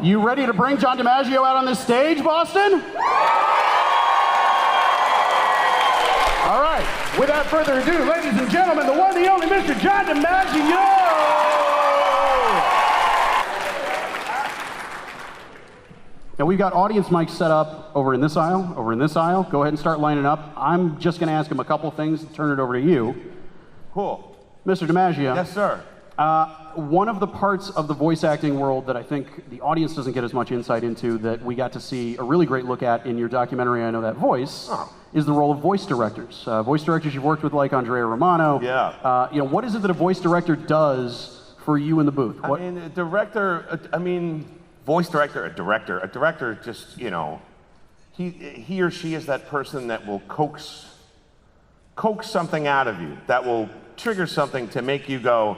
You ready to bring John DiMaggio out on this stage, Boston? All right, without further ado, ladies and gentlemen, the one, the only Mr. John DiMaggio! Now we've got audience mics set up over in this aisle, over in this aisle. Go ahead and start lining up. I'm just gonna ask him a couple things, turn it over to you. Cool. Mr. DiMaggio. Yes, sir. One of the parts of the voice acting world that I think the audience doesn't get as much insight into that we got to see a really great look at in your documentary, I Know That Voice, is the role of voice directors. Voice directors you've worked with like Andrea Romano. Yeah. You know, what is it that a voice director does for you in the booth? I mean, a director, voice director, a director just, you know, he or she is that person that will coax something out of you, that will trigger something to make you go,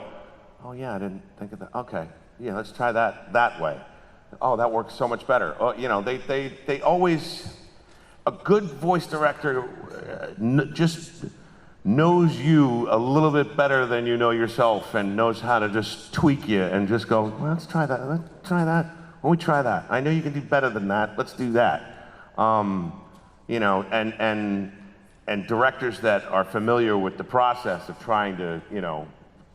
oh yeah, I didn't think of that. Okay, yeah, let's try that way. Oh, that works so much better. Oh, you know, they always, a good voice director just knows you a little bit better than you know yourself and knows how to just tweak you and just go, well, let's try that, let's try that. Why don't we try that? I know you can do better than that, let's do that. You know, and directors that are familiar with the process of trying to, you know,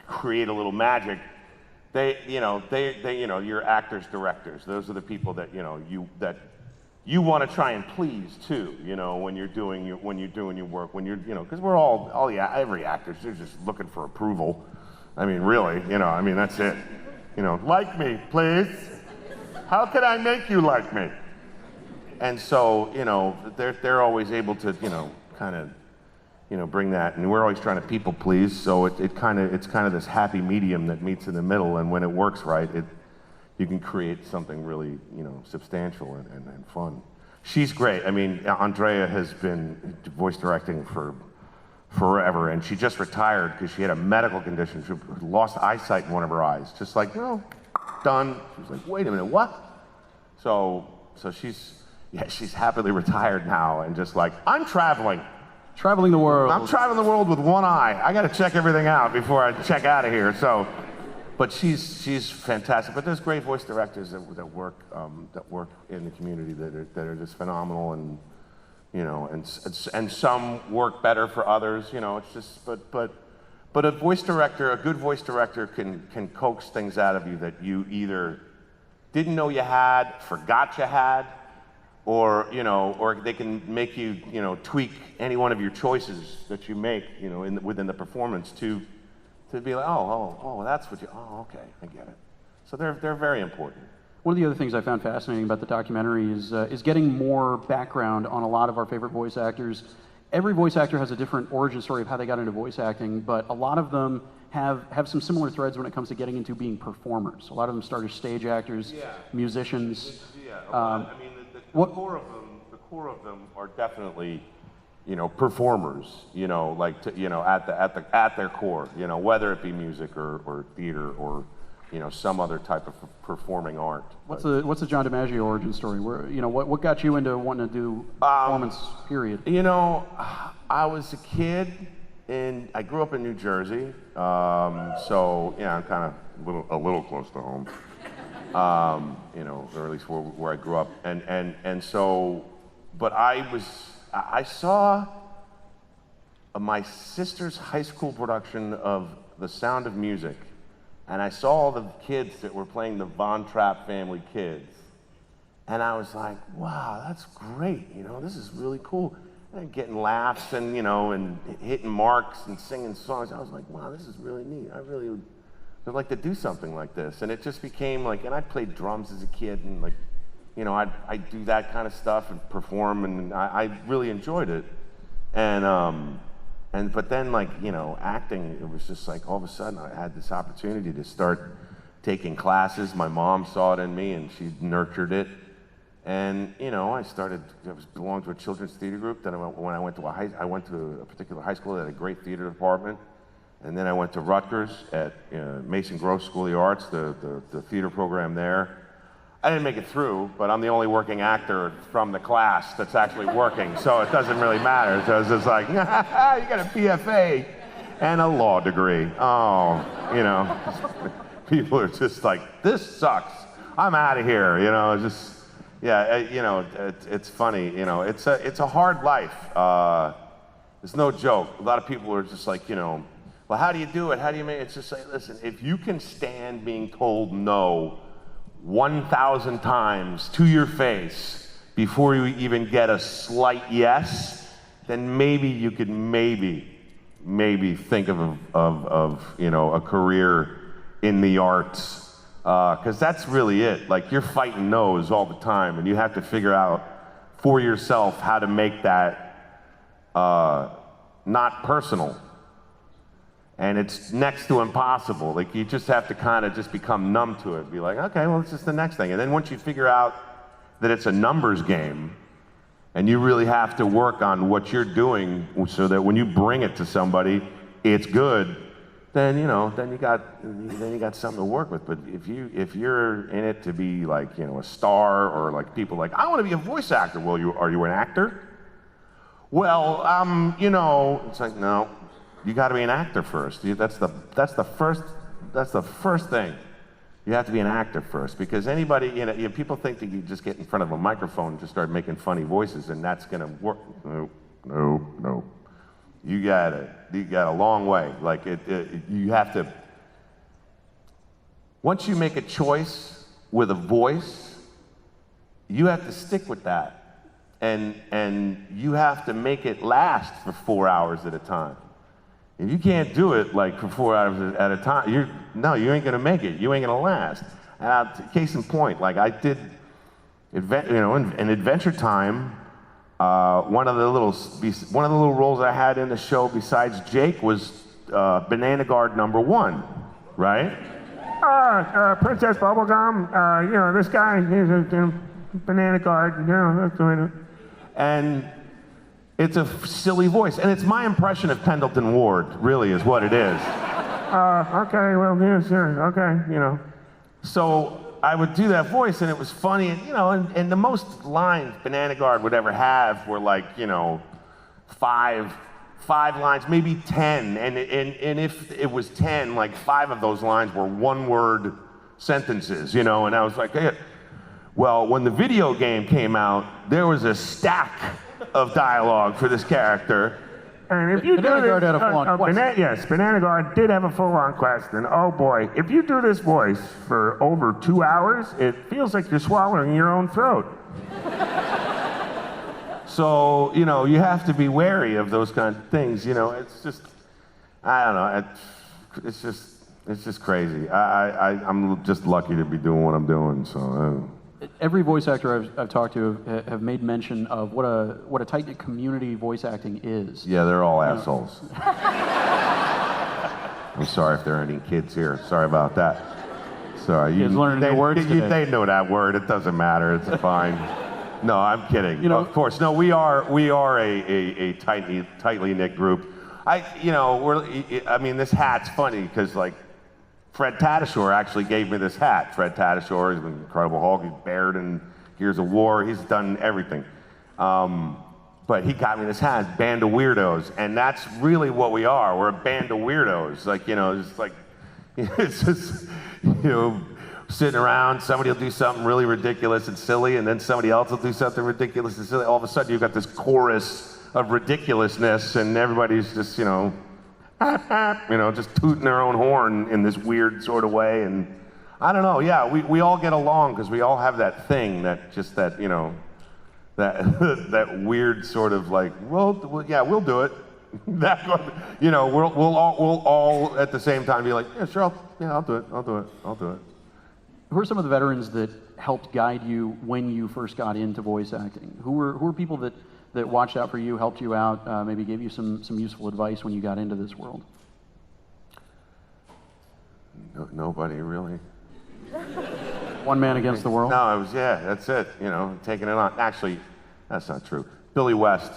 create a little magic, you're actors, directors. Those are the people that, you know, you want to try and please too, you know, when you're doing your work, when you're, you know, because we're every actor's just looking for approval. I mean, really, you know, I mean, that's it. You know, like me, please. How can I make you like me? And so, you know, they're always able to, you know, kind of, you know, bring that, and we're always trying to people please, so it's kind of this happy medium that meets in the middle, and when it works right, you can create something really, you know, substantial and fun. She's great. I mean, Andrea has been voice directing for forever, and she just retired because she had a medical condition. She lost eyesight in one of her eyes. Just like, no, done. She was like, wait a minute, what? So she's happily retired now, and just like, I'm traveling. Traveling the world. I'm traveling the world with one eye. I got to check everything out before I check out of here. So, but she's fantastic. But there's great voice directors that work in the community that are just phenomenal, and you know, and some work better for others. You know, it's just but a voice director, a good voice director can coax things out of you that you either didn't know you had, forgot you had. Or, you know, or they can make you, you know, tweak any one of your choices that you make, you know, within the performance to be like, oh, that's what you, oh, okay, I get it. So they're very important. One of the other things I found fascinating about the documentary is getting more background on a lot of our favorite voice actors. Every voice actor has a different origin story of how they got into voice acting, but a lot of them have some similar threads when it comes to getting into being performers. A lot of them start as stage actors, musicians. I mean, the core of them are definitely, you know, performers. You know, like you know, at their core. You know, whether it be music or theater or, you know, some other type of performing art. What's the John DiMaggio origin story? Where, you know, what got you into wanting to do performance? Period. You know, I was a kid, and I grew up in New Jersey, so yeah, I'm kind of a little close to home. You know, or at least where I grew up, and so, but I saw my sister's high school production of The Sound of Music, and I saw all the kids that were playing the Von Trapp family kids, and I was like, wow, that's great, you know, this is really cool, and getting laughs and, you know, and hitting marks and singing songs. I was like, wow, this is really neat. I'd like to do something like this. And it just became like, and I played drums as a kid, and like, you know, I'd do that kind of stuff and perform, and I really enjoyed it. But then, like, you know, acting, it was just like all of a sudden I had this opportunity to start taking classes. My mom saw it in me and she nurtured it. And, you know, I belonged to a children's theater group. Then when I went to I went to a particular high school that had a great theater department. And then I went to Rutgers at Mason Gross School of the Arts, the theater program there. I didn't make it through, but I'm the only working actor from the class that's actually working, so it doesn't really matter. So it's just like, you got a BFA and a law degree. Oh, you know, people are just like, this sucks. I'm out of here. You know, just yeah. You know, it's funny. You know, it's a hard life. It's no joke. A lot of people are just like, you know, well, how do you do it? How do you make it? It's just like, listen, if you can stand being told no 1,000 times to your face before you even get a slight yes, then maybe you could maybe think of you know, a career in the arts, because that's really it. Like, you're fighting no's all the time, and you have to figure out for yourself how to make that not personal. And it's next to impossible. Like, you just have to kind of just become numb to it. Be like, okay, well, it's just the next thing. And then once you figure out that it's a numbers game, and you really have to work on what you're doing so that when you bring it to somebody, it's good, then, you know, then you got something to work with. But if you're in it to be like, you know, a star, or like people like, I want to be a voice actor. Well, are you an actor? Well, you know, it's like, no. You got to be an actor first. That's the first thing. You have to be an actor first, because anybody, you know, people think that you just get in front of a microphone and just start making funny voices, and that's gonna work. No. You got a long way. Like you have to. Once you make a choice with a voice, you have to stick with that, and you have to make it last for 4 hours at a time. If you can't do it like for 4 hours at a time, you ain't gonna make it. You ain't gonna last. Case in point, like I did, in Adventure Time. One of the little roles I had in the show besides Jake was Banana Guard #1, right? Princess Bubblegum. You know, this guy, he's a Banana Guard. You know, that's doing it. And it's a silly voice, and it's my impression of Pendleton Ward, really, is what it is. Okay, well, yeah, sure, okay, you know. So I would do that voice, and it was funny, and, you know, and the most lines Banana Guard would ever have were like, you know, five lines, maybe 10, and if it was 10, like 5 of those lines were one-word sentences, you know, and I was like, hey. Well, when the video game came out, there was a stack of dialogue for this character. And if you Banana Guard had a full-on quest. Yes, Banana Guard did have a full-on quest, and oh boy, if you do this voice for over 2 hours, it feels like you're swallowing your own throat. So, you know, you have to be wary of those kind of things, you know, it's just, I don't know, it's just crazy. I'm just lucky to be doing what I'm doing, so. Every voice actor I've talked to have made mention of what a tight-knit community voice acting is. Yeah, they're all assholes. I'm sorry if there are any kids here. Sorry about that. Sorry. Kids learning new words today. They know that word. It doesn't matter. It's fine. No, I'm kidding. You know, of course. No, we are a tightly knit group. I mean, this hat's funny because like, Fred Tatasciore actually gave me this hat. Fred Tatasciore is an Incredible Hulk. He's Baird in Gears of War. He's done everything. But he got me this hat, Band of Weirdos. And that's really what we are. We're a band of weirdos. Like, you know, it's like, it's just, you know, sitting around, somebody will do something really ridiculous and silly, and then somebody else will do something ridiculous and silly. All of a sudden, you've got this chorus of ridiculousness, and everybody's just, you know, you know, just tooting their own horn in this weird sort of way. And I don't know, yeah, we all get along because we all have that thing, that you know, that weird sort of like, well, yeah, we'll do it. You know, we'll all at the same time be like, yeah, sure, I'll do it. Who are some of the veterans that helped guide you when you first got into voice acting? Who were people that watched out for you, helped you out, maybe gave you some useful advice when you got into this world? Nobody really. One man against the world? No, it was, yeah, that's it, you know, taking it on. Actually, that's not true. Billy West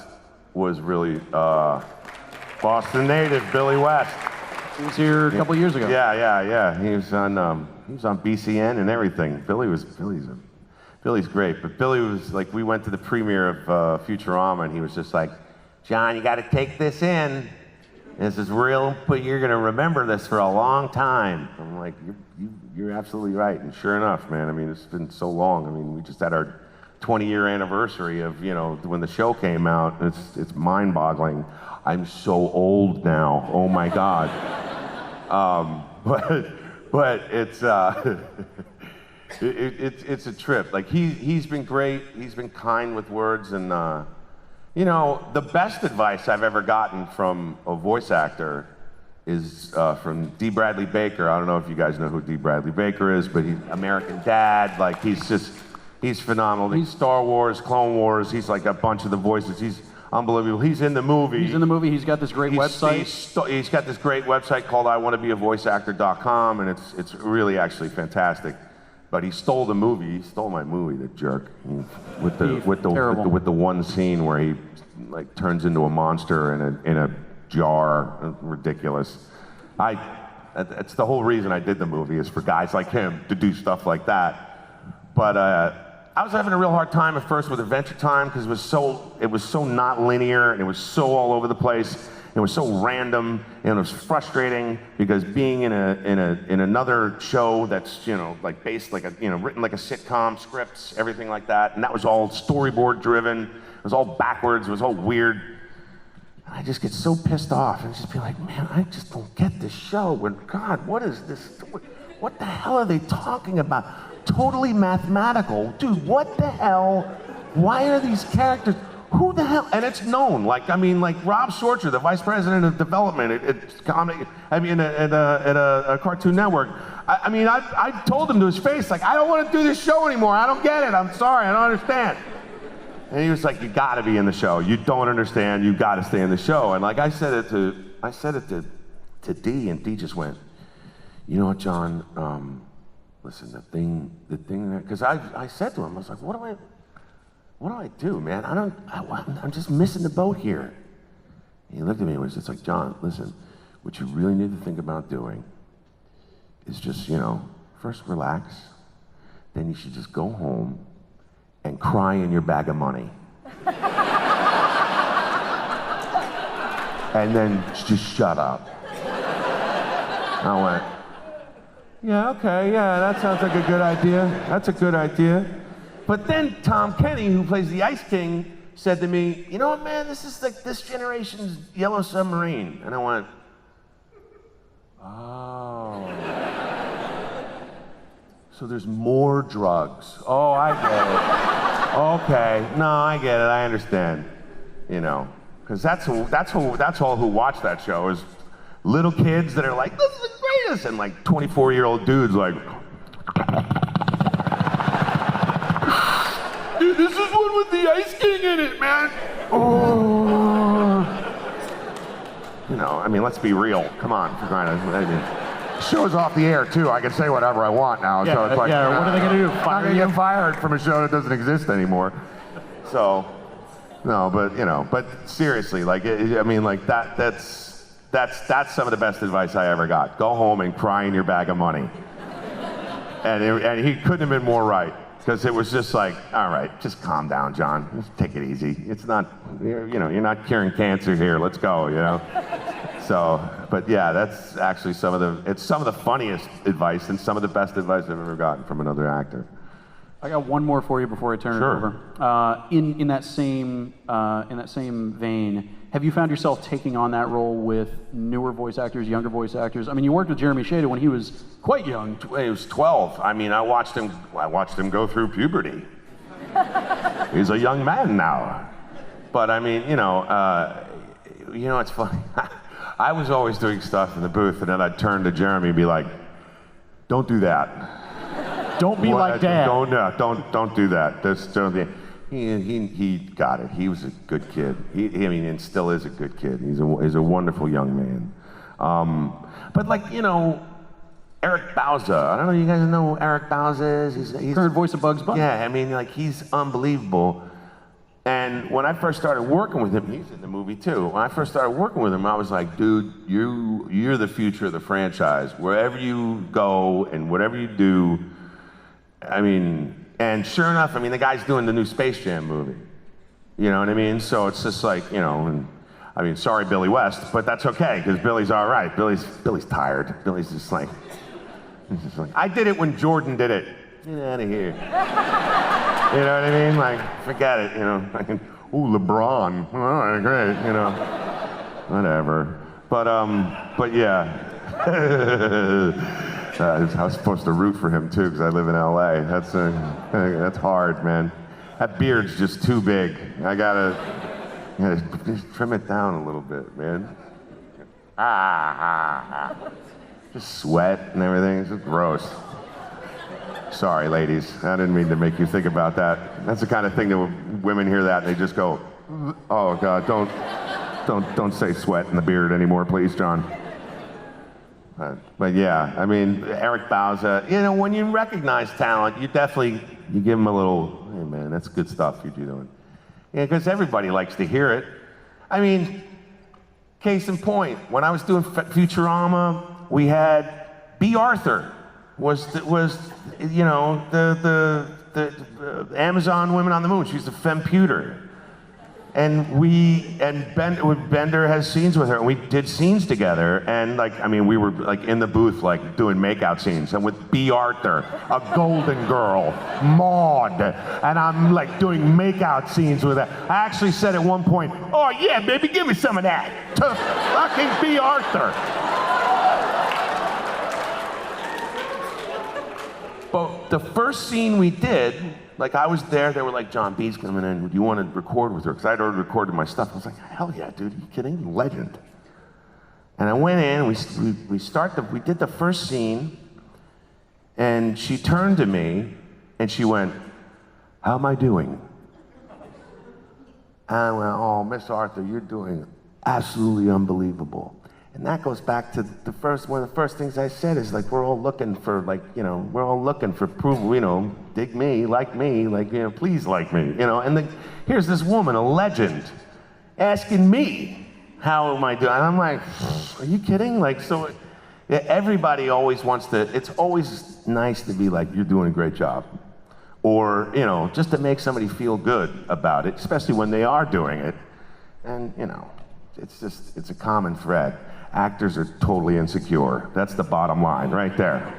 was really, Boston native, Billy West. He was here a couple years ago. Yeah. He was on BCN and everything. Billy's great, but Billy was like, we went to the premiere of Futurama, and he was just like, John, you got to take this in. This is real, but you're gonna remember this for a long time. I'm like, you're absolutely right. And sure enough, man, I mean, it's been so long. I mean, we just had our 20-year anniversary of, you know, when the show came out. It's mind-boggling. I'm so old now. Oh my God. But it's it's a trip. Like he's been great. He's been kind with words, and you know, the best advice I've ever gotten from a voice actor is from D. Bradley Baker. I don't know if you guys know who D. Bradley Baker is, but he's American Dad. Like he's phenomenal. He's Star Wars, Clone Wars. He's like a bunch of the voices. He's unbelievable. He's in the movie. He's in the movie. He's got this great website. He's got this great website called iwannabeavoiceactor.com, and it's really actually fantastic. But he stole the movie. He stole my movie, the jerk, with the one scene where he like turns into a monster in a jar. Ridiculous. That's the whole reason I did the movie, is for guys like him to do stuff like that. But I was having a real hard time at first with Adventure Time, because it was so not linear, and it was so all over the place. It was so random, and it was frustrating, because being in another show that's, you know, like based like a, you know, written like a sitcom, scripts, everything like that, and that was all storyboard driven. It was all backwards. It was all weird. And I just get so pissed off and just be like, man, I just don't get this show. And God, what is this? What the hell are they talking about? Totally mathematical. Dude, what the hell? Why are these characters? Who the hell? And it's known. Like, I mean, like Rob Sorcher, the vice president of development at comedy, I mean, at a Cartoon Network. I mean, I told him to his face, like, I don't want to do this show anymore. I don't get it. I'm sorry. I don't understand. And he was like, you got to be in the show. You don't understand. You got to stay in the show. And like I said it to D, and D just went, you know what, John? Listen, the thing that, because I said to him, I was like, what do I do, man? I'm just missing the boat here. And he looked at me and was just like, John, listen, what you really need to think about doing is just, you know, first relax, then you should just go home and cry in your bag of money. And then just shut up. I went, yeah, okay, yeah, that sounds like a good idea. That's a good idea. But then Tom Kenny, who plays the Ice King, said to me, you know what, man, this is like this generation's Yellow Submarine. And I went, oh. So there's more drugs. Oh, I get it. Okay, no, I get it, I understand. You know, because that's all who watch that show, is little kids that are like, this is the greatest, and like 24-year-old dudes like, dude, this is one with the Ice King in it, man. Oh. You know, I mean, let's be real. Come on, for crying out loud. Show's off the air too. I can say whatever I want now. Yeah, so it's like, yeah. What are they gonna do? I'm gonna get fired from a show that doesn't exist anymore. So, no, but you know, but seriously, like, I mean, like that's some of the best advice I ever got. Go home and cry in your bag of money. And he couldn't have been more right. Because it was just like, all right, just calm down, John. Just take it easy. It's not, you know, you're not curing cancer here. Let's go, you know. So, but yeah, that's actually some of the funniest advice and some of the best advice I've ever gotten from another actor. I got one more for you before I turn it over. In that same vein, have you found yourself taking on that role with newer voice actors, younger voice actors? I mean, you worked with Jeremy Shada when he was quite young. He was 12. I mean, I watched him go through puberty. He's a young man now. But I mean, you know, it's funny. I was always doing stuff in the booth, and then I'd turn to Jeremy and be like, "Don't do that. Don't be like Dad. Don't do that. He got it. He was a good kid. And still is a good kid. He's a wonderful young man. But like, you know, Eric Bauza. I don't know. You guys know who Eric Bauza is? He's current voice of Bugs Bunny. Yeah, I mean, like, he's unbelievable. And when I first started working with him, he's in the movie too. When I first started working with him, I was like, dude, you're the future of the franchise. Wherever you go and whatever you do, I mean, and sure enough, I mean, the guy's doing the new Space Jam movie. You know what I mean? So it's just like, you know, and I mean, sorry, Billy West, but that's okay, because Billy's all right. Billy's tired. Billy's just like, I did it when Jordan did it. Get out of here. You know what I mean? Like, forget it, you know. Ooh, LeBron. All right, great, you know. Whatever. But yeah. I was supposed to root for him too, because I live in LA. That's hard, man. That beard's just too big. I gotta just trim it down a little bit, man. Just sweat and everything. It's just gross. Sorry, ladies. I didn't mean to make you think about that. That's the kind of thing that when women hear that, they just go, "Oh God, don't say sweat in the beard anymore, please, John." But yeah, I mean, Eric Bauza, you know, when you recognize talent, you give him a little, hey man, that's good stuff you're doing. Yeah, because everybody likes to hear it. I mean, case in point, when I was doing Futurama, we had B. Arthur was you know, the Amazon Women on the Moon. She's a femputer. And Bender has scenes with her, and we did scenes together, and like, I mean, we were like in the booth, like doing makeout scenes, and with B. Arthur, a golden girl, Maud, and I'm like doing makeout scenes with her. I actually said at one point, "Oh yeah, baby, give me some of that," to fucking B. Arthur. But the first scene we did, like I was there, they were like, "John B's coming in, do you want to record with her?" Because I'd already recorded my stuff. I was like, "Hell yeah, dude, are you kidding? Legend." And I went in, we did the first scene, and she turned to me, and she went, "How am I doing?" And I went, "Oh, Miss Arthur, you're doing absolutely unbelievable." And that goes back to one of the first things I said is like, we're all looking for approval, you know, dig me, like, you know, please like me, you know. And here's this woman, a legend, asking me, how am I doing? And I'm like, are you kidding? Like, so yeah, everybody always wants to, it's always nice to be like, you're doing a great job. Or, you know, just to make somebody feel good about it, especially when they are doing it. And, you know, it's a common thread. Actors are totally insecure. That's the bottom line right there.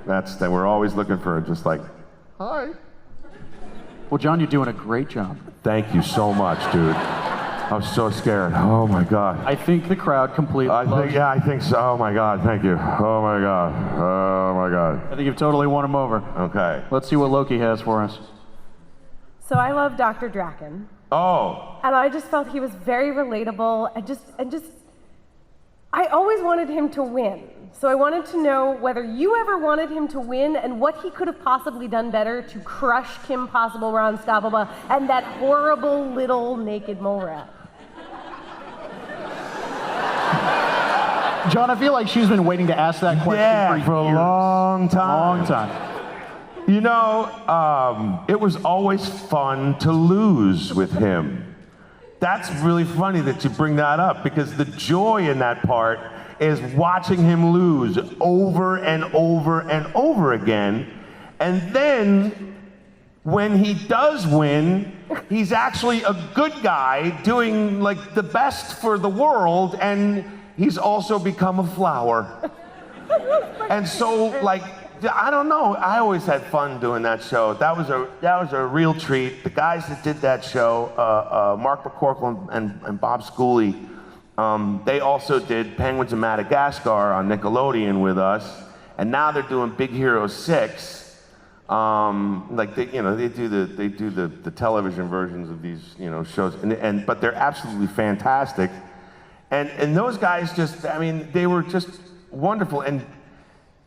That we're always looking for just like, hi. Well, John, you're doing a great job. Thank you so much, dude. I was so scared. Oh my God. I think the crowd completely loves you. I think so. Oh my God, thank you. Oh my God. Oh my God. I think you've totally won him over. Okay. Let's see what Loki has for us. So I love Dr. Draken. Oh. And I just felt he was very relatable and just I always wanted him to win. So I wanted to know whether you ever wanted him to win and what he could have possibly done better to crush Kim Possible, Ron Stoppable, and that horrible little naked mole rat. John, I feel like she's been waiting to ask that question for a long time. Long time. You know, it was always fun to lose with him. That's really funny that you bring that up, because the joy in that part is watching him lose over and over and over again. And then when he does win, he's actually a good guy doing like the best for the world, and he's also become a flower. And so, like, I don't know. I always had fun doing that show. That was a real treat. The guys that did that show, Mark McCorkle and Bob Schooley, they also did Penguins of Madagascar on Nickelodeon with us, and now they're doing Big Hero 6. Like they do the television versions of these shows, but they're absolutely fantastic. And those guys they were just wonderful. And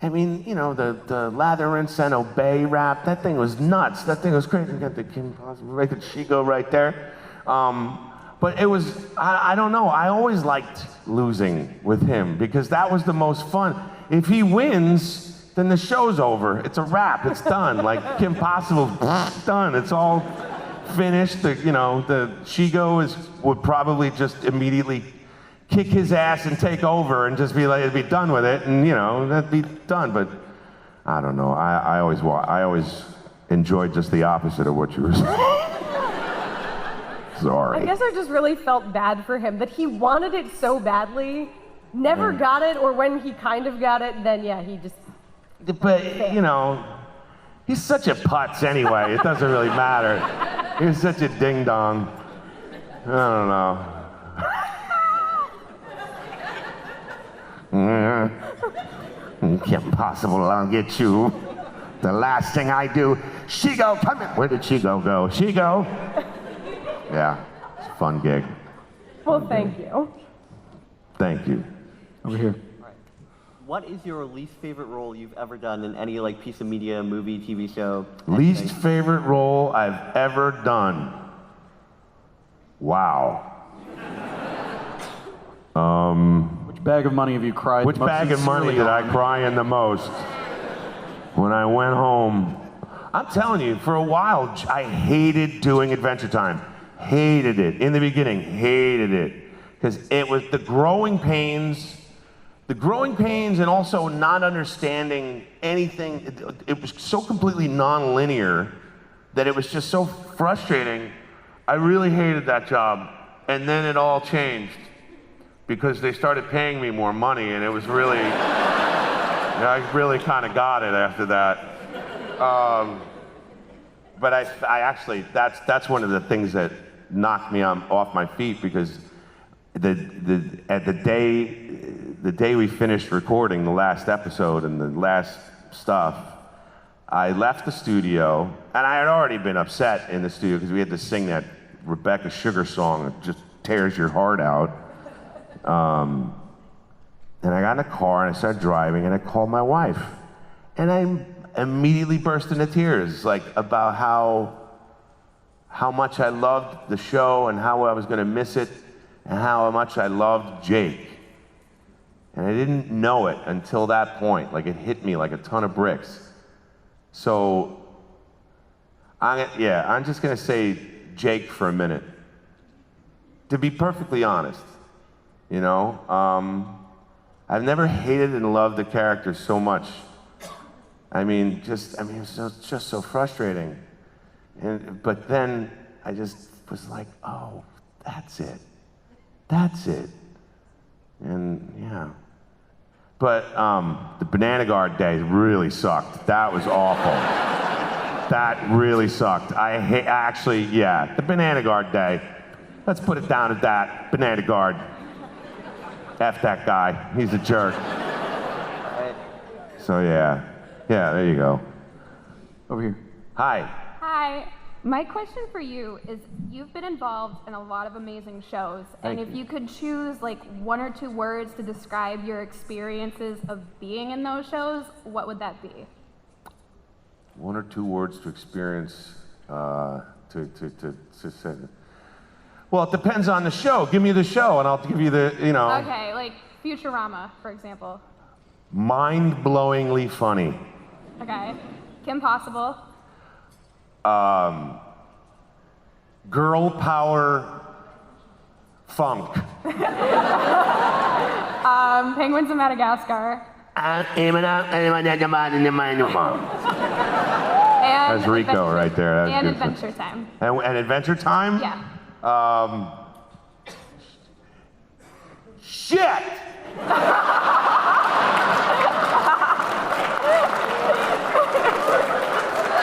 I mean, the Lather, Rinse, and Obey rap, that thing was nuts. That thing was crazy. You got the Kim Possible, Record Shigo right there. But it was, I don't know, I always liked losing with him because that was the most fun. If he wins, then the show's over. It's a wrap, it's done. Like Kim Possible's done, it's all finished. The Shigo would probably just immediately kick his ass and take over and just be like, it'd be done with it, and that'd be done. But I don't know. I always enjoyed just the opposite of what you were saying. Sorry. I guess I just really felt bad for him that he wanted it so badly, never got it, or when he kind of got it, then yeah, he just. But, you know, he's such a putz anyway. It doesn't really matter. He's such a ding-dong. I don't know. Impossible, I'll get you. The last thing I do, Shigo, come in. Where did Shigo go? Shigo? Yeah, it's a fun gig. Well, thank you. Thank you. Over here. What is your least favorite role you've ever done in any like piece of media, movie, TV show? Least anything? favorite role I've ever done. Wow. Which bag of money have you cried Which most bag of money sincerely did I on? cry in the most? When I went home. I'm telling you, for a while, I hated doing Adventure Time. Hated it. In the beginning, hated it. Because it was the growing pains and also not understanding anything. It was so completely non-linear that it was just so frustrating. I really hated that job. And then it all changed because they started paying me more money, and it was really, I really kind of got it after that. But I actually, that's one of the things that knocked me off my feet, because the day we finished recording the last episode and the last stuff, I left the studio, and I had already been upset in the studio because we had to sing that Rebecca Sugar song that just tears your heart out. And I got in a car and I started driving, and I called my wife, and I immediately burst into tears, like about how much I loved the show and how I was going to miss it and how much I loved Jake. And I didn't know it until that point. Like, it hit me like a ton of bricks. So, I'm just going to say Jake for a minute. To be perfectly honest, you know, I've never hated and loved the character so much. It was just so frustrating. But then I just was like, oh, that's it. That's it. And yeah. But the Banana Guard day really sucked. That was awful. That really sucked. The Banana Guard day. Let's put it down at that. Banana Guard. F that guy. He's a jerk. So yeah. Yeah, there you go. Over here. Hi. Hi. My question for you is, you've been involved in a lot of amazing shows, and if you could choose like one or two words to describe your experiences of being in those shows, what would that be? One or two words to experience, to say. Well, it depends on the show. Give me the show, and I'll give you the, you know. Okay, like Futurama, for example. Mind-blowingly funny. Okay. Kim Possible. Girl power funk. Penguins of Madagascar. That's And Rico right there. And Adventure Time. And Adventure Time? Yeah. Shit!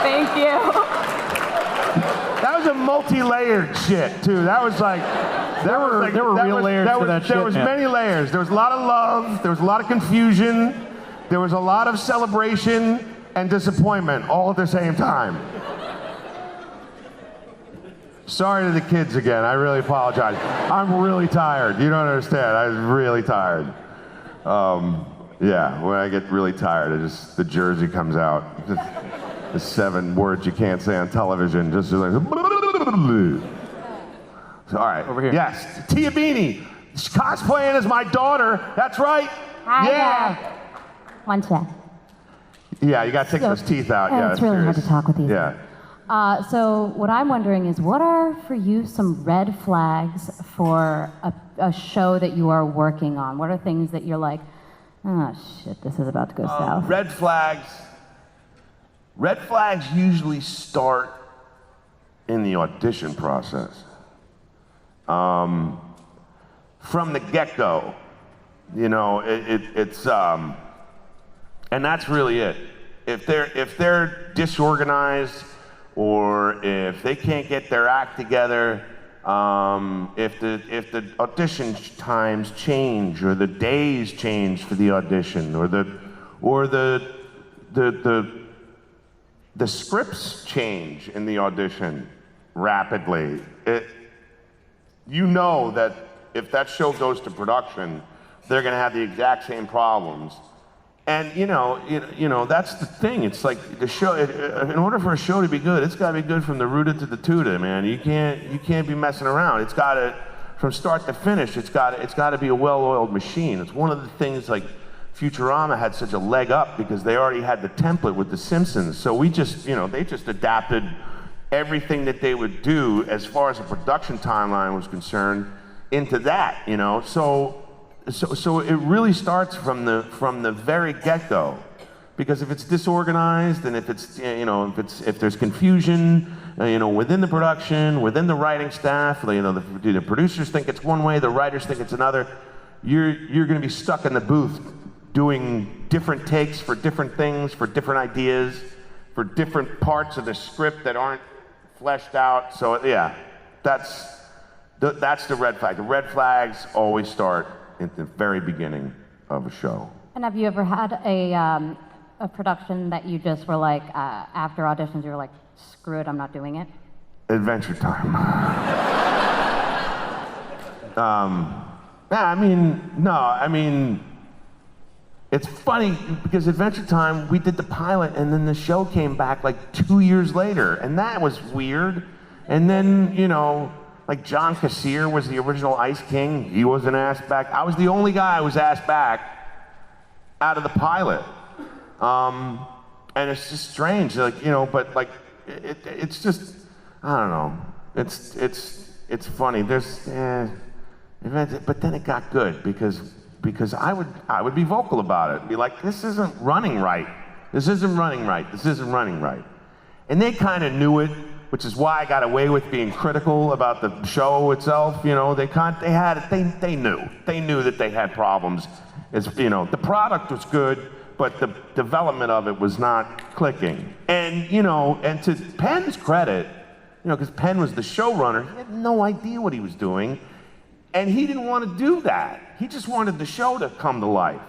Thank you. That was a multi-layered shit too. That was like, There were real layers to that shit. There was many layers. There was a lot of love. There was a lot of confusion. There was a lot of celebration and disappointment all at the same time. Sorry to the kids again. I really apologize. I'm really tired. You don't understand. I'm really tired. Yeah, when I get really tired, the jersey comes out. The 7 words you can't say on television. Just like. So, all right. Over here. Yes, Tia Beanie, cosplaying as my daughter. That's right. Hi, yeah. Dad. One check. Yeah, you got to take those teeth out. Yeah, It's really hard to talk with these. Yeah. So what I'm wondering is, what are for you some red flags for a show that you are working on? What are things that you're like, oh shit, this is about to go south? Red flags. Red flags usually start in the audition process. from the get-go. You know, it's and that's really it. If they're disorganized, or if they can't get their act together, if the audition times change, or the days change for the audition, or the scripts change in the audition rapidly, you know that if that show goes to production, they're going to have the exact same problems. And you know that's the thing. It's like the show. In order for a show to be good, it's got to be good from the rooter to the tutor, man. You can't be messing around. It's got to, from start to finish. It's got to be a well-oiled machine. It's one of the things like Futurama had such a leg up because they already had the template with The Simpsons. So we just, they just adapted everything that they would do as far as the production timeline was concerned into that. So it really starts from the very get-go, because if it's disorganized and if it's if there's confusion within the production, within the writing staff, the producers think it's one way, the writers think it's another, you're going to be stuck in the booth doing different takes for different things, for different ideas, for different parts of the script that aren't fleshed out. So yeah, that's the red flag. The red flags always start at the very beginning of a show. And have you ever had a production that you just were like, after auditions, you were like, screw it, I'm not doing it? Adventure Time. It's funny because Adventure Time, we did the pilot and then the show came back like 2 years later, and that was weird. And then, like John Kassir was the original Ice King. He wasn't asked back. I was the only guy who was asked back out of the pilot. And it's just strange, it's just, I don't know. It's funny. But then it got good because I would be vocal about it. Be like, this isn't running right. This isn't running right. This isn't running right. And they kind of knew it, which is why I got away with being critical about the show itself. They knew that they had problems. The product was good, but the development of it was not clicking. And and to Penn's credit, because Penn was the showrunner, he had no idea what he was doing, and he didn't want to do that. He just wanted the show to come to life.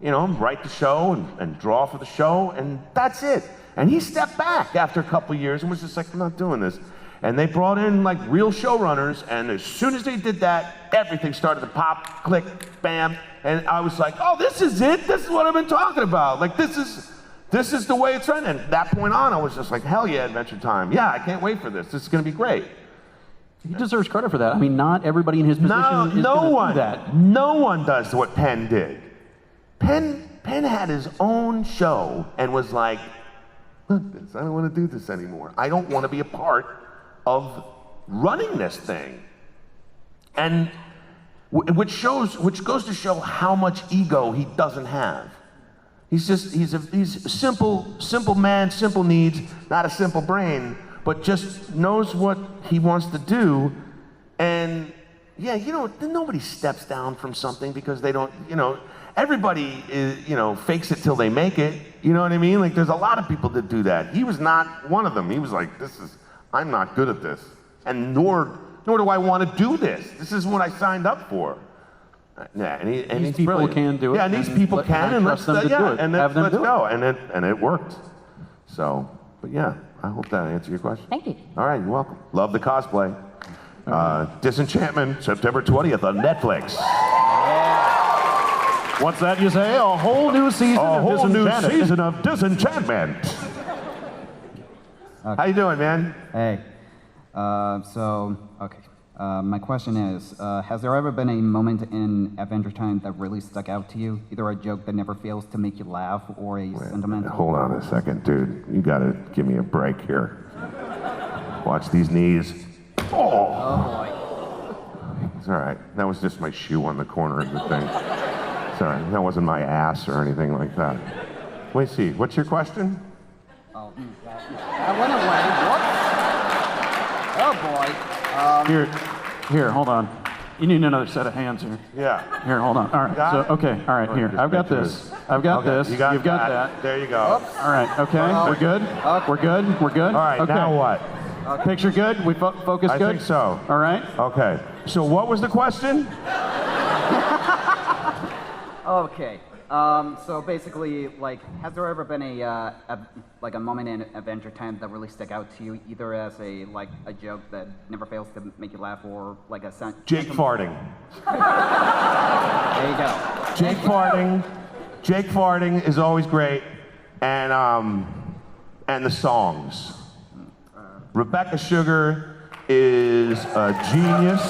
Write the show and draw for the show, and that's it. And he stepped back after a couple years and was just like, I'm not doing this. And they brought in like real showrunners, and as soon as they did that, everything started to pop, click, bam. And I was like, oh, this is it? This is what I've been talking about. Like, this is the way it's run. And at that point on, I was just like, hell yeah, Adventure Time. Yeah, I can't wait for this. This is going to be great. He deserves credit for that. I mean, not everybody in his position is going to do that. No one does what Penn did. Penn had his own show and was like, look, I don't want to do this anymore. I don't want to be a part of running this thing. And which goes to show how much ego he doesn't have. He's a simple man, simple needs, not a simple brain, but just knows what he wants to do. And yeah, nobody steps down from something because they don't, everybody is, fakes it till they make it. You know what I mean? Like, there's a lot of people that do that. He was not one of them. He was like, I'm not good at this. And nor do I want to do this. This is what I signed up for. Yeah, and these he's people brilliant. can do it. Yeah, and these people can, and let's them to do it. Let's go. And it worked. So, but yeah, I hope that answered your question. Thank you. All right, you're welcome. Love the cosplay. Disenchantment, September 20th on Netflix. What's that you say? A whole new season of Disenchantment. Okay. How you doing, man? Hey. My question is, has there ever been a moment in Adventure Time that really stuck out to you? Either a joke that never fails to make you laugh or a sentimental... Hold on a second, dude. You gotta give me a break here. Watch these knees. Oh boy. It's all right. That was just my shoe on the corner of the thing. Sorry, that wasn't my ass or anything like that. Wait, see, what's your question? Oh, that went away. Whoops. Oh boy. Here, Here, hold on. You need another set of hands here. Yeah. Here, hold on. All right. Got So, it? okay. All right. Here, I've got this. I've got this. You got You've got that. There you go. All right. Okay. We're good. We're good. We're good. All right. Okay. Now what? Picture good. We focus I good. think so. All right. Okay. So what was the question? Okay. So basically, like, has there ever been a moment in Adventure Time that really stuck out to you, either as a joke that never fails to make you laugh, or like a Jake farting. There you go. Jake farting is always great, and the songs. Rebecca Sugar is a genius,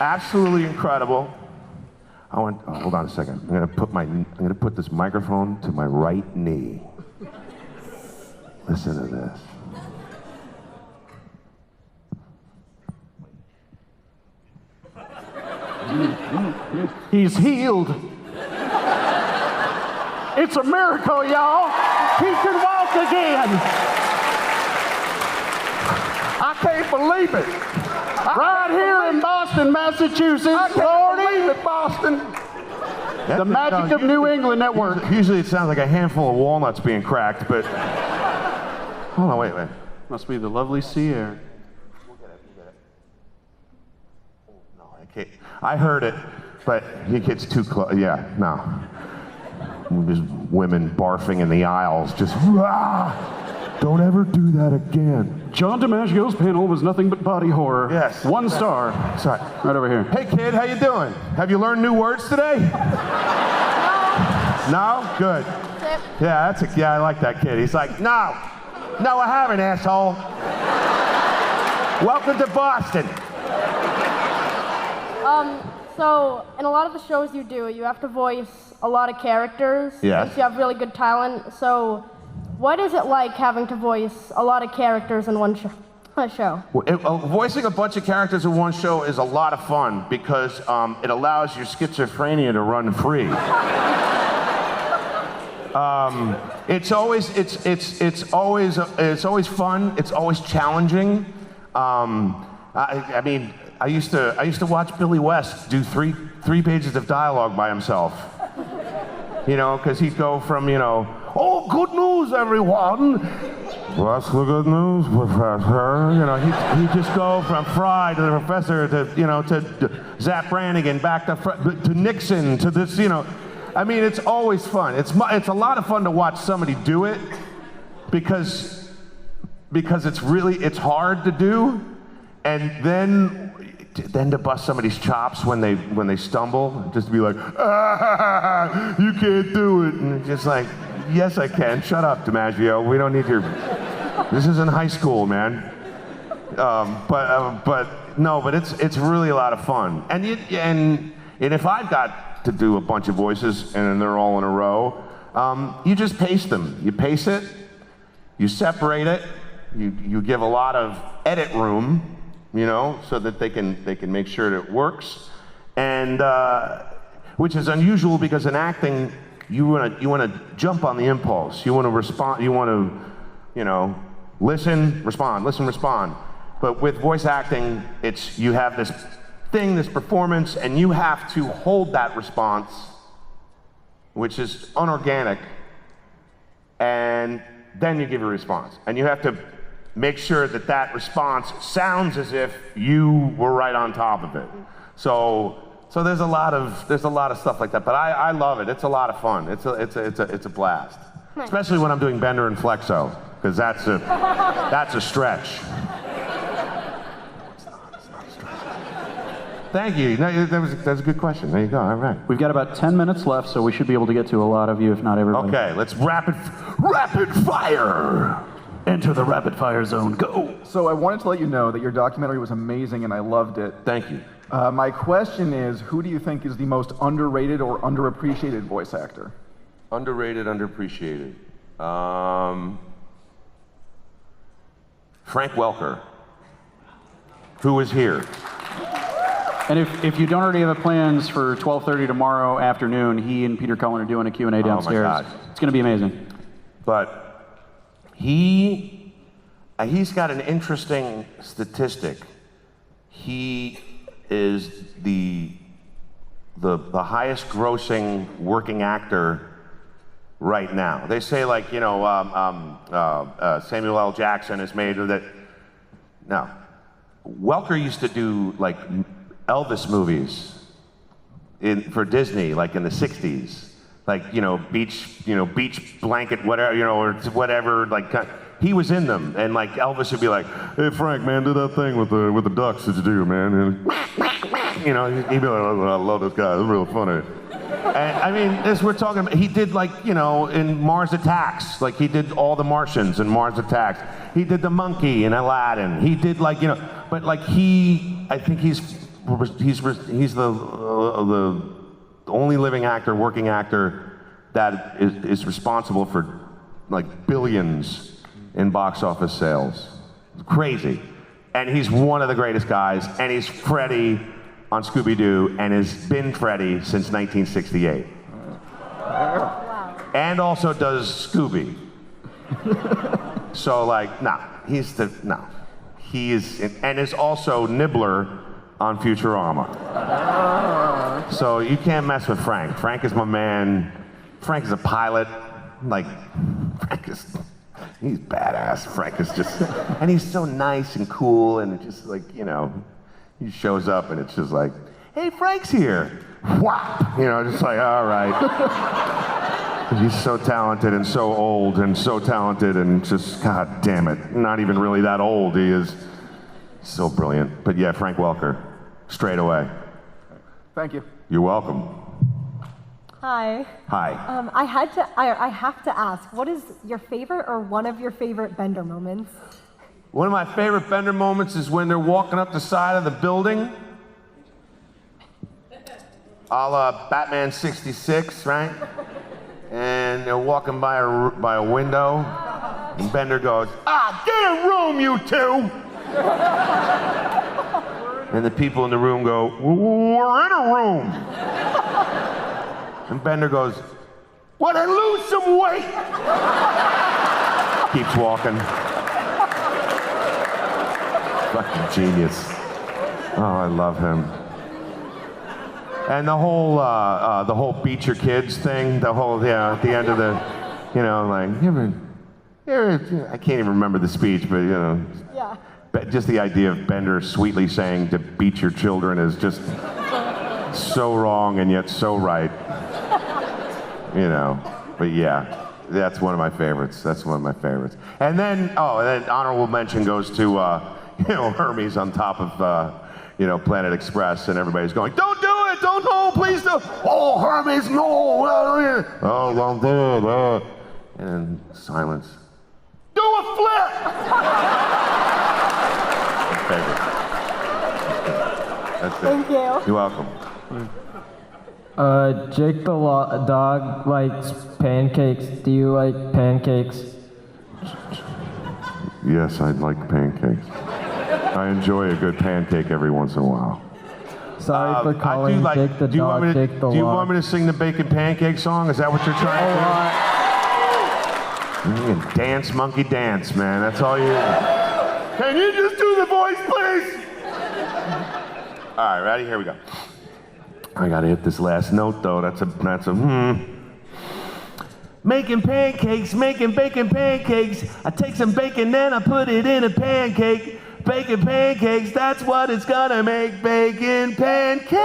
absolutely incredible. Hold on a second. I'm gonna put this microphone to my right knee. Listen to this. He's healed. It's a miracle, y'all. He can walk again. I can't believe it. Right here in Boston, Massachusetts. I can't believe it, Boston. The magic of New England Network. Usually it sounds like a handful of walnuts being cracked, but hold on, wait. Must be the lovely sea air. We'll get it. Oh, no, I can't. I heard it, but he gets too close. Yeah, no. Just women barfing in the aisles, just rah! Don't ever do that again. John DiMaggio's panel was nothing but body horror. Yes. 1 star. Sorry. Right over here. Hey kid, how you doing? Have you learned new words today? No? Good. Yeah, I like that kid. He's like, no, I haven't, asshole. Welcome to Boston. So in a lot of the shows you do, you have to voice a lot of characters. Yes. If you have really good talent. So what is it like having to voice a lot of characters in one show? Voicing a bunch of characters in one show is a lot of fun because it allows your schizophrenia to run free. It's always fun. It's always challenging. I mean, I used to watch Billy West do three pages of dialogue by himself. You know, because he'd go from, oh, good news, everyone. What's the good news, Professor? You know, he'd just go from Fry to the Professor to, to Zap Brannigan, back to Nixon, to this, I mean, it's always fun. It's a lot of fun to watch somebody do it because it's hard to do, and then to bust somebody's chops when they stumble, just to be like, you can't do it, and it's just like, yes, I can. Shut up, DiMaggio. We don't need your. This isn't high school, man. But it's really a lot of fun. And if I've got to do a bunch of voices and they're all in a row, you just pace them. You pace it. You separate it. You give a lot of edit room, so that they can make sure that it works. And which is unusual because in acting, you want to jump on the impulse. You want to respond. You want to, listen, respond. But with voice acting, you have this performance, and you have to hold that response, which is unorganic, and then you give a response, and you have to make sure that response sounds as if you were right on top of it. So there's a lot of stuff like that, but I love it. It's a lot of fun. It's a blast, especially when I'm doing Bender and Flexo, because that's a stretch. It's not a stretch. Thank you. No, that's a good question. There you go. All right. We've got about 10 minutes left, so we should be able to get to a lot of you, if not everybody. Okay, let's rapid fire. Enter the rapid fire zone. Go. So I wanted to let you know that your documentary was amazing and I loved it. Thank you. My question is, who do you think is the most underrated or underappreciated voice actor? Underrated, underappreciated. Frank Welker, who is here. And if you don't already have plans for 12:30 tomorrow afternoon, he and Peter Cullen are doing a Q&A downstairs. Oh my God. It's going to be amazing. But he's got an interesting statistic he is the highest grossing working actor right now. They say like, you know, Samuel L. Jackson has made that. No. Welker used to do like Elvis movies for Disney, like in the 60s. Like, beach blanket, whatever, or whatever, like, he was in them. And like Elvis would be like, hey Frank, man, do that thing with the ducks that you do, man. And, he'd be like, oh, I love this guy, it's real funny. And I mean, as we're talking about, he did like, in Mars Attacks, like he did all the Martians in Mars Attacks. He did the monkey in Aladdin. He did like, but like I think he's the only living actor, working actor that is responsible for like billions in box office sales. It's crazy. And he's one of the greatest guys, and he's Freddy on Scooby-Doo, and has been Freddy since 1968. Wow. And also does Scooby. So like, he is, and is also Nibbler on Futurama. So you can't mess with Frank. Frank is my man. Frank is a pilot. Like, he's badass. Frank is just, and he's so nice and cool, and just like, he shows up and it's just like, hey, Frank's here. Whop! Just like, all right. He's so talented and so old and so talented and just, God damn it, not even really that old. He is so brilliant. But yeah, Frank Welker, straight away. Thank you. You're welcome. Hi. Hi. I have to ask, what is your favorite or one of your favorite Bender moments? One of my favorite Bender moments is when they're walking up the side of the building, a la Batman 66, right? And they're walking by a window, and Bender goes, get a room, you two! And the people in the room go, we're in a room. And Bender goes, well, then lose some weight! Keeps walking. Fucking genius. Oh, I love him. And the whole beat your kids thing, at the end of the, I can't even remember the speech, but Yeah. Just the idea of Bender sweetly saying to beat your children is just so wrong and yet so right. But yeah, that's one of my favorites. And then honorable mention goes to, Hermes on top of, Planet Express, and everybody's going, don't do it, don't, no, please don't. Oh, Hermes, no. Oh, don't do it. And then silence. Do a flip! That's it. Thank you. You're welcome. Jake the dog likes pancakes. Do you like pancakes? Yes, I like pancakes. I enjoy a good pancake every once in a while. Sorry for calling Jake the dog Jake the log. Do you want me to sing the bacon pancake song? Is that what you're trying to do? You can dance, monkey dance, man. That's all you. Can you just do the voice, please? All right, ready? Here we go. I gotta hit this last note though. That's a Making pancakes, making bacon pancakes. I take some bacon and I put it in a pancake. Bacon pancakes, that's what it's gonna make. Bacon pancake.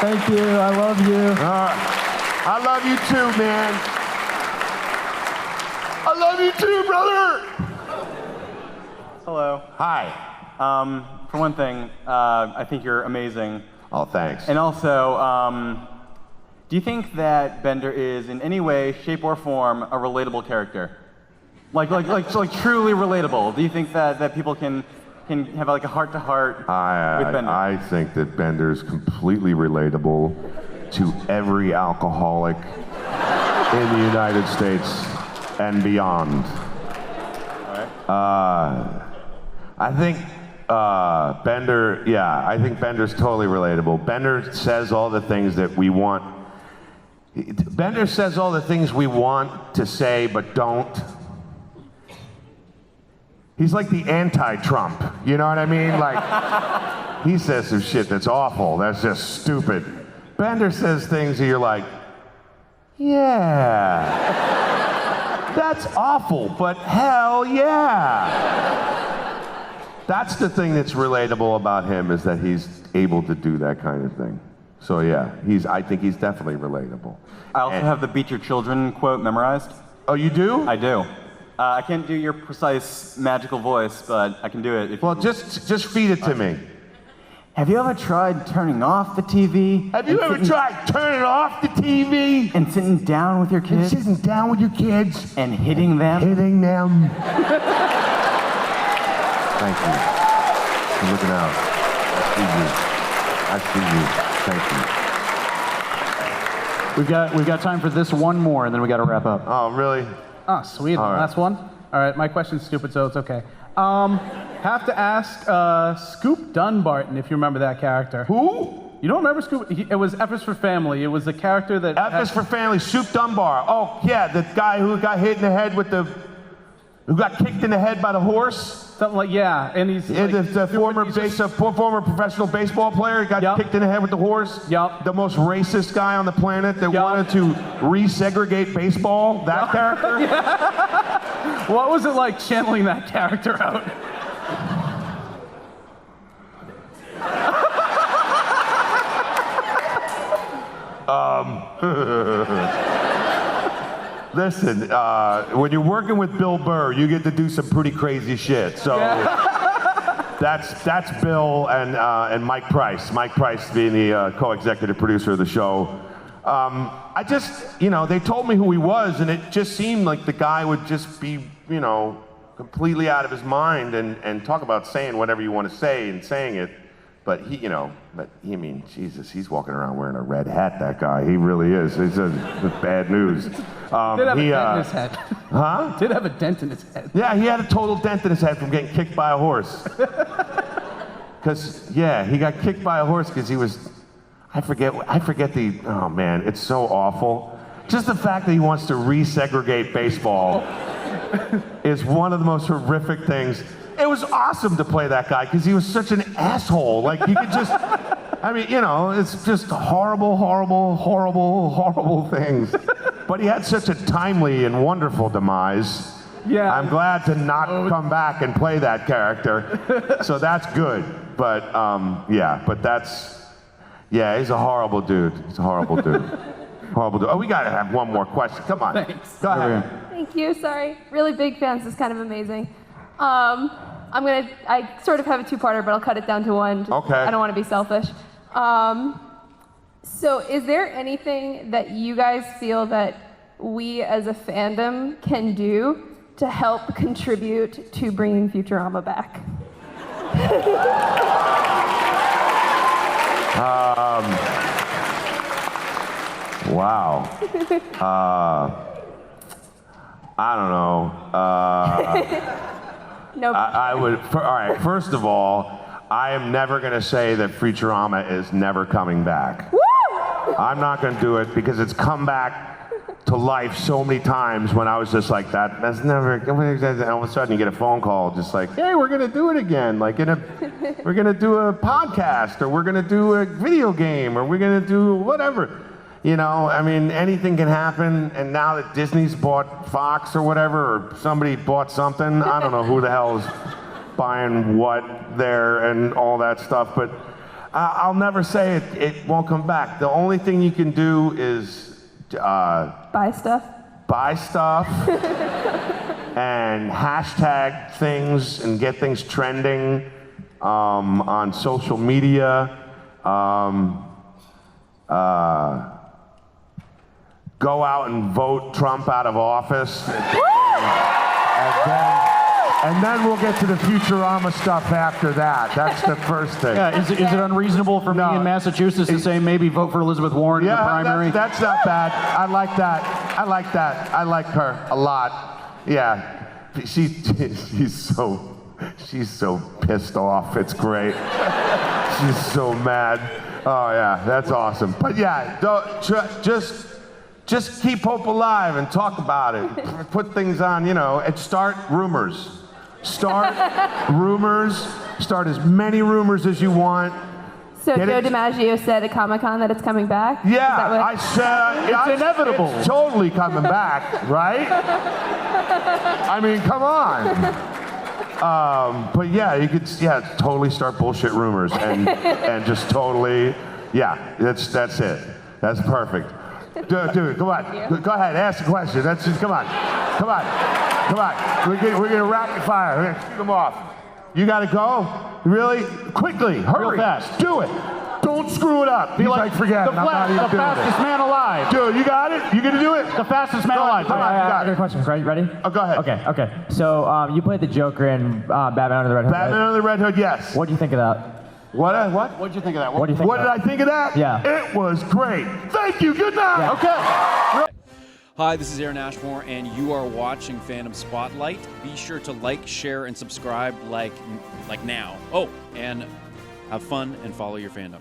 Thank you, I love you. I love you too, man. I love you too, brother. Hello. Hi. For one thing, I think you're amazing. Oh, thanks. And also, do you think that Bender is in any way, shape, or form a relatable character? Like truly relatable? Do you think that people can have like a heart-to-heart with Bender? I think that Bender's completely relatable to every alcoholic in the United States and beyond. All right. I think Bender, I think Bender's totally relatable. Bender says all the things that we want. Bender says all the things we want to say but don't. He's like the anti-Trump, you know what I mean? Like, he says some shit that's awful, that's just stupid. Bender says things that you're like, yeah, that's awful, but hell yeah. That's the thing that's relatable about him, is that he's able to do that kind of thing. So yeah, I think he's definitely relatable. I also have the beat your children quote memorized. Oh, you do? I do. I can't do your precise magical voice, but I can do it. Well, just feed it to me. Have you ever tried turning off the TV? Have you ever tried turning off the TV? And sitting down with your kids? And sitting down with your kids. And hitting them? Hitting them. Thank you. You're looking out. I see you. Thank you. We've got time for this one more, and then we got to wrap up. Oh, really? Oh, sweet. All right. Last one? All right, my question's stupid, so it's okay. Have to ask Scoop Dunbarton if you remember that character. Who? You don't remember Scoop? It was F is for Family. It was a character that... F is for Family, Scoop Dunbar. Oh, yeah, the guy who got hit in the head with the... Who got kicked in the head by the horse? Something like, yeah, and he's... Yeah, like, the former professional baseball player got kicked in the head with the horse. Yep. The most racist guy on the planet that wanted to resegregate baseball. That character? Yeah. What was it like channeling that character out? Listen, when you're working with Bill Burr, you get to do some pretty crazy shit. So that's Bill and Mike Price. Mike Price being the co-executive producer of the show. I just, they told me who he was, and it just seemed like the guy would just be, completely out of his mind and talk about saying whatever you want to say and saying it. But Jesus, he's walking around wearing a red hat, that guy. He really is. It's bad news. Did have a dent in his head. Huh? Did have a dent in his head. Yeah, he had a total dent in his head from getting kicked by a horse. Because, he got kicked by a horse because he was, I forget oh man, it's so awful. Just the fact that he wants to resegregate baseball is one of the most horrific things. It was awesome to play that guy because he was such an asshole. Like, you could just, it's just horrible, horrible, horrible, horrible things. But he had such a timely and wonderful demise. Yeah. I'm glad to not come back and play that character. So that's good. But, he's a horrible dude. He's a horrible dude. Horrible dude. Oh, we gotta have one more question. Come on. Thanks. Go ahead. Thank you, sorry. Really big fans, this is kind of amazing. I sort of have a two-parter, but I'll cut it down to one. Okay. I don't want to be selfish. So is there anything that you guys feel that we as a fandom can do to help contribute to bringing Futurama back? Wow. I don't know. Nope. I would, all right, first of all, I am never going to say that Futurama is never coming back. Woo! I'm not going to do it because it's come back to life so many times when I was just like, that's never, and all of a sudden you get a phone call just like, hey, we're going to do it again. Like we're going to do a podcast, or we're going to do a video game, or we're going to do whatever. Anything can happen, and now that Disney's bought Fox or whatever, or somebody bought something, I don't know who the hell is buying what there and all that stuff, but I'll never say it won't come back. The only thing you can do is buy stuff and hashtag things and get things trending on social media. Go out and vote Trump out of office. And then we'll get to the Futurama stuff after that. That's the first thing. Yeah, is it unreasonable for me in Massachusetts to say maybe vote for Elizabeth Warren in the primary? That's not bad. I like that. I like her a lot. Yeah, she's so pissed off. It's great. She's so mad. Oh yeah, that's awesome. But yeah, just keep hope alive and talk about it. Put things on, and start rumors. Start rumors. Start as many rumors as you want. So Joe DiMaggio said at Comic-Con that it's coming back? Yeah, I said it's inevitable. It's totally coming back, right? I mean, come on. But yeah, you could totally start bullshit rumors and just totally, that's it. That's perfect. Dude, come on. Go ahead, ask the question. That's just, come on. We're gonna rapid fire. We're gonna shoot them off. You gotta go? Really? Quickly, hurry. Real fast. Do it. Don't screw it up. He's like, forget it. The fastest man alive. Dude, you got it? You gonna do it? The fastest man alive. Come on, you I got got a it. question. Ready? Oh, go ahead. Okay. So you played the Joker in Batman Under the Red Hood. Batman Under the Red Hood, yes. What do you think of that? What? What did you think of that? What do you think? What did I think of that? Yeah. It was great. Thank you. Good night. Yeah. Okay. Hi, this is Aaron Ashmore, and you are watching Fandom Spotlight. Be sure to like, share, and subscribe like now. Oh, and have fun and follow your fandom.